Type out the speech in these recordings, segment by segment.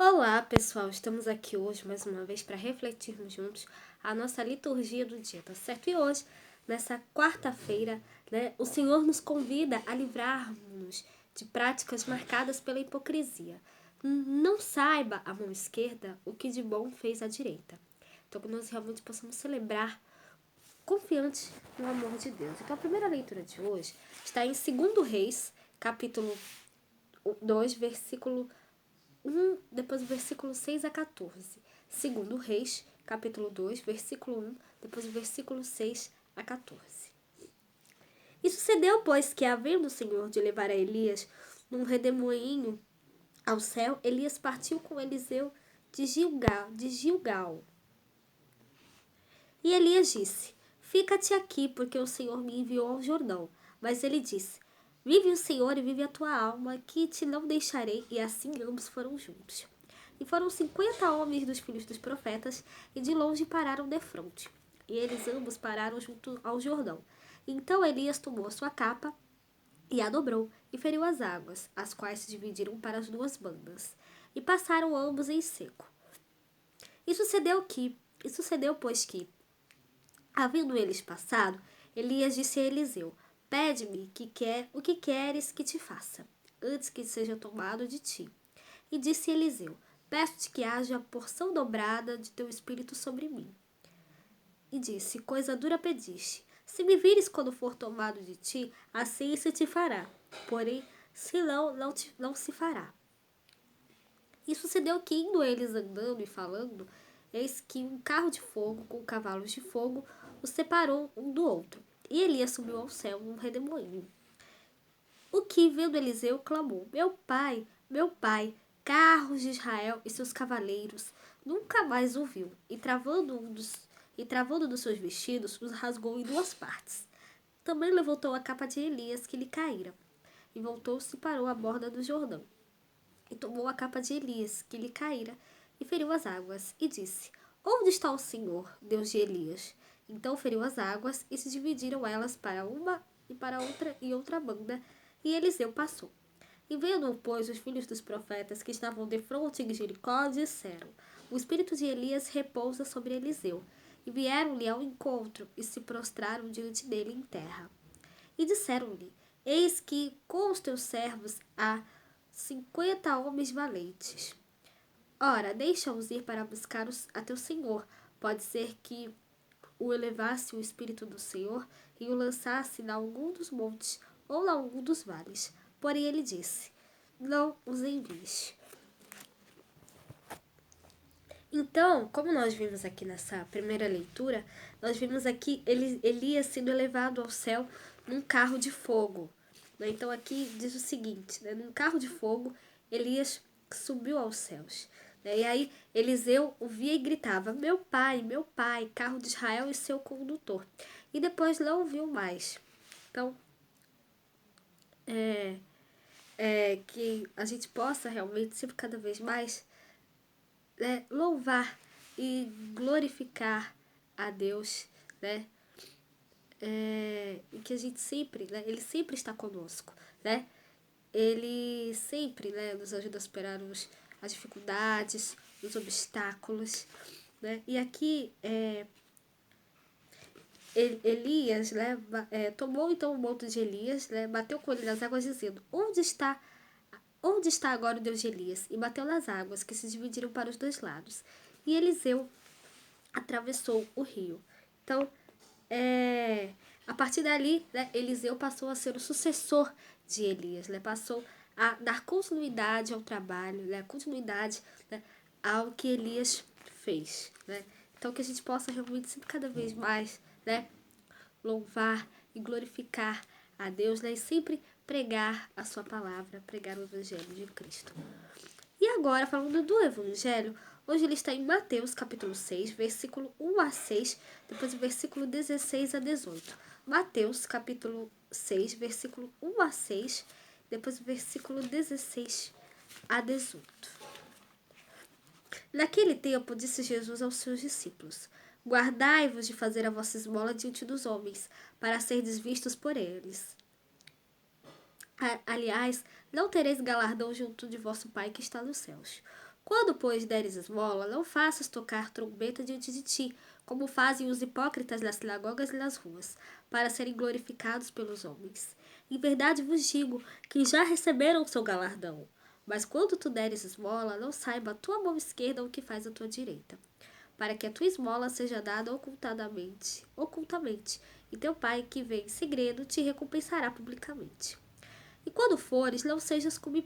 Olá, pessoal! Estamos aqui hoje mais uma vez para refletirmos juntos a nossa liturgia do dia, tá certo? E hoje, nessa quarta-feira, o Senhor nos convida a livrarmos de práticas marcadas pela hipocrisia. Não saiba a mão esquerda o que de bom fez a direita. Então, que nós realmente possamos celebrar confiantes no amor de Deus. Então, a primeira leitura de hoje está em 2 Reis, capítulo 2, versículo depois do versículo 6 a 14. Segundo Reis, capítulo 2, versículo 1, depois do versículo 6 a 14. E sucedeu, pois, que, havendo o Senhor de levar a Elias num redemoinho ao céu, Elias partiu com Eliseu de Gilgal. E Elias disse: Fica-te aqui, porque o Senhor me enviou ao Jordão. Mas ele disse: Vive o Senhor e vive a tua alma, que te não deixarei. E assim ambos foram juntos. E foram 50 homens dos filhos dos profetas, e de longe pararam defronte. E eles ambos pararam junto ao Jordão. Então Elias tomou a sua capa e a dobrou, e feriu as águas, as quais se dividiram para as duas bandas. E passaram ambos em seco. E sucedeu, pois, que, havendo eles passado, Elias disse a Eliseu: Pede-me o que queres que te faça, antes que seja tomado de ti. E disse Eliseu: Peço-te que haja a porção dobrada de teu espírito sobre mim. E disse: Coisa dura pediste. Se me vires quando for tomado de ti, assim se te fará. Porém, se não se fará. E sucedeu que, indo eles andando e falando, eis que um carro de fogo com cavalos de fogo os separou um do outro. E Elias subiu ao céu num redemoinho. O que, vendo Eliseu, clamou: meu pai, carros de Israel e seus cavaleiros. Nunca mais o viu, e travando dos seus vestidos, os rasgou em duas partes. Também levantou a capa de Elias, que lhe caíra, e voltou-se e parou à borda do Jordão. E tomou a capa de Elias, que lhe caíra, e feriu as águas, e disse: Onde está o Senhor, Deus de Elias? Então feriu as águas, e se dividiram elas para uma e para outra banda, e Eliseu passou. E vendo, pois, os filhos dos profetas que estavam defronte de Jericó, disseram: O espírito de Elias repousa sobre Eliseu. E vieram-lhe ao encontro, e se prostraram diante dele em terra. E disseram-lhe: Eis que com os teus servos há 50 homens valentes. Ora, deixa-os ir para buscar a teu senhor. Pode ser que o elevasse o espírito do Senhor e o lançasse em algum dos montes ou em algum dos vales. Porém ele disse: Não os envies. Então, como nós vimos aqui nessa primeira leitura, nós vimos aqui Elias sendo elevado ao céu num carro de fogo. Então aqui diz o seguinte, num carro de fogo, Elias subiu aos céus. E aí Eliseu o via e gritava: meu pai, carro de Israel e seu condutor. E depois não o viu mais. Então, que a gente possa realmente sempre cada vez mais louvar e glorificar a Deus, né? E que a gente sempre, Ele sempre está conosco, né? Ele sempre, nos ajuda a superar as dificuldades, os obstáculos, né? E aqui Elias, tomou então o manto de Elias, bateu com ele nas águas, dizendo: Onde está agora o Deus de Elias? E bateu nas águas, que se dividiram para os dois lados. E Eliseu atravessou o rio. Então, a partir dali, Eliseu passou a ser o sucessor de Elias, passou a dar continuidade ao trabalho, continuidade ao que Elias fez. Então, que a gente possa realmente sempre cada vez mais louvar e glorificar a Deus, e sempre pregar a sua palavra, pregar o Evangelho de Cristo. E agora, falando do Evangelho, hoje ele está em Mateus, capítulo 6, versículo 1 a 6, depois o versículo 16 a 18. Mateus, capítulo 6, versículo 1 a 6, depois o versículo 16 a 18. Naquele tempo, disse Jesus aos seus discípulos: Guardai-vos de fazer a vossa esmola diante dos homens, para serdes vistos por eles. Aliás, não tereis galardão junto de vosso Pai que está nos céus. Quando, pois, deres esmola, não faças tocar trombeta diante de ti, como fazem os hipócritas nas sinagogas e nas ruas, para serem glorificados pelos homens. Em verdade vos digo que já receberam o seu galardão. Mas quando tu deres esmola, não saiba a tua mão esquerda o que faz a tua direita, para que a tua esmola seja dada ocultamente, e teu pai que vê em segredo te recompensará publicamente. E quando fores, não sejas como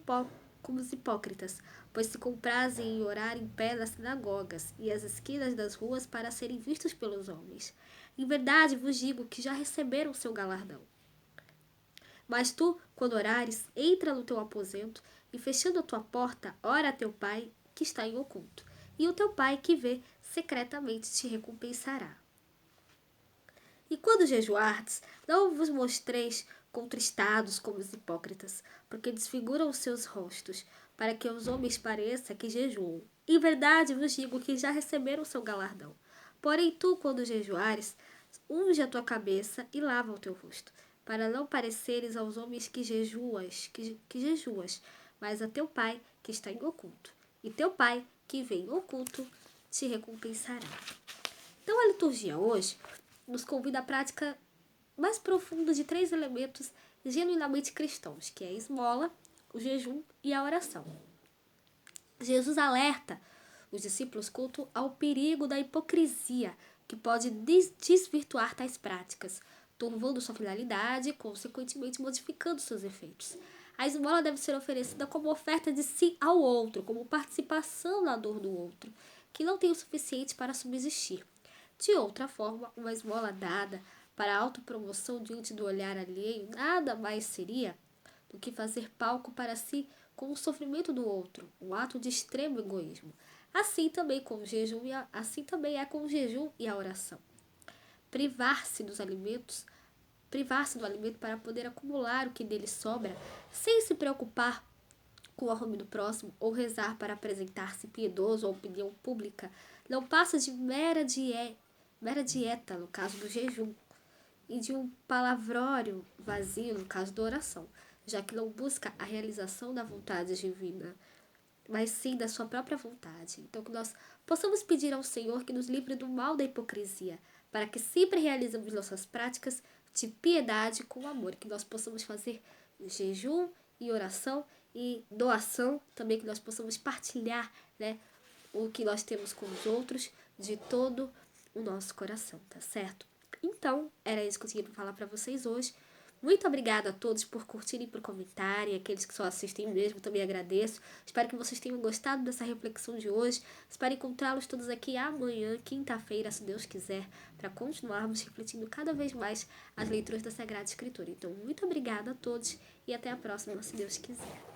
os hipócritas, pois se comprazem em orar em pé nas sinagogas e às esquinas das ruas para serem vistos pelos homens. Em verdade vos digo que já receberam o seu galardão. Mas tu, quando orares, entra no teu aposento e, fechando a tua porta, ora a teu pai que está em oculto. E o teu pai que vê secretamente te recompensará. E quando jejuardes, não vos mostreis contristados como os hipócritas, porque desfiguram os seus rostos, para que aos homens pareça que jejuam. Em verdade vos digo que já receberam o seu galardão. Porém tu, quando jejuares, unge a tua cabeça e lava o teu rosto, para não pareceres aos homens que jejuas, mas a teu pai que está em oculto. E teu pai que vem em oculto te recompensará. Então a liturgia hoje nos convida à prática mais profunda de 3 elementos genuinamente cristãos, que é a esmola, o jejum e a oração. Jesus alerta os discípulos quanto ao perigo da hipocrisia, que pode desvirtuar tais práticas, turvando sua finalidade e, consequentemente, modificando seus efeitos. A esmola deve ser oferecida como oferta de si ao outro, como participação na dor do outro, que não tem o suficiente para subsistir. De outra forma, uma esmola dada para autopromoção diante do olhar alheio nada mais seria do que fazer palco para si com o sofrimento do outro, um ato de extremo egoísmo. Assim também é com o jejum e a oração. Privar-se do alimento para poder acumular o que dele sobra, sem se preocupar com o arrume do próximo ou rezar para apresentar-se piedoso à opinião pública, não passa de mera dieta, no caso do jejum, e de um palavrório vazio, no caso da oração, já que não busca a realização da vontade divina, mas sim da sua própria vontade. Então, que nós possamos pedir ao Senhor que nos livre do mal da hipocrisia, para que sempre realizemos nossas práticas de piedade com amor, que nós possamos fazer jejum e oração e doação, também que nós possamos partilhar, né, o que nós temos com os outros de todo o nosso coração, tá certo? Então, era isso que eu tinha para falar para vocês hoje. Muito obrigada a todos por curtirem e por comentarem. Aqueles que só assistem mesmo, também agradeço. Espero que vocês tenham gostado dessa reflexão de hoje. Espero encontrá-los todos aqui amanhã, quinta-feira, se Deus quiser, para continuarmos refletindo cada vez mais as leituras da Sagrada Escritura. Então, muito obrigada a todos e até a próxima, se Deus quiser.